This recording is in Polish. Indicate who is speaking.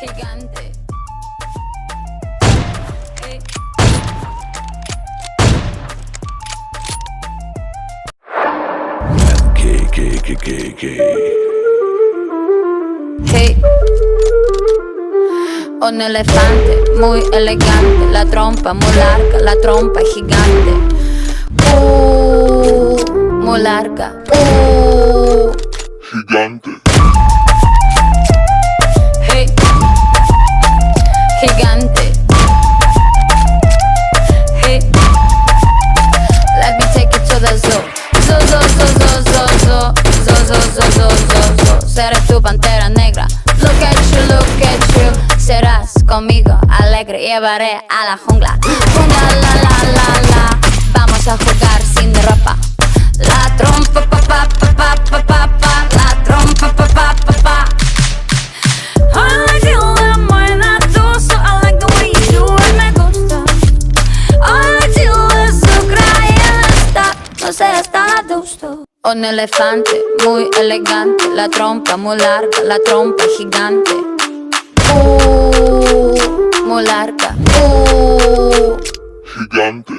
Speaker 1: Gigante. Hey. Hey. Un elefante muy elegante, la trompa muy larga, la trompa gigante. Muy larga.
Speaker 2: Gigante.
Speaker 1: Hey. Gigante. Hey. Let me take you to the zoo. Zoo, zoo, zoo, zoo, zoo, zoo. Zoo, zoo, zoo, zoo, zoo, zoo. Seré tu pantera negra. Look at you, look at you. Serás conmigo alegre, llevaré a la jungla. Jungla, la, la, la, la. Vamos a jugar sin ropa. La trompa, pa, pa, pa, pa, pa, pa, pa. La trompa, pa, pa, pa, pa. I like you muy natuso. I like the way you do it, me gusta. I like you es ucraniana. No seas tan adusto. Un elefante muy elegante, la trompa muy larga, la trompa gigante. Muy larga.
Speaker 2: Gigante.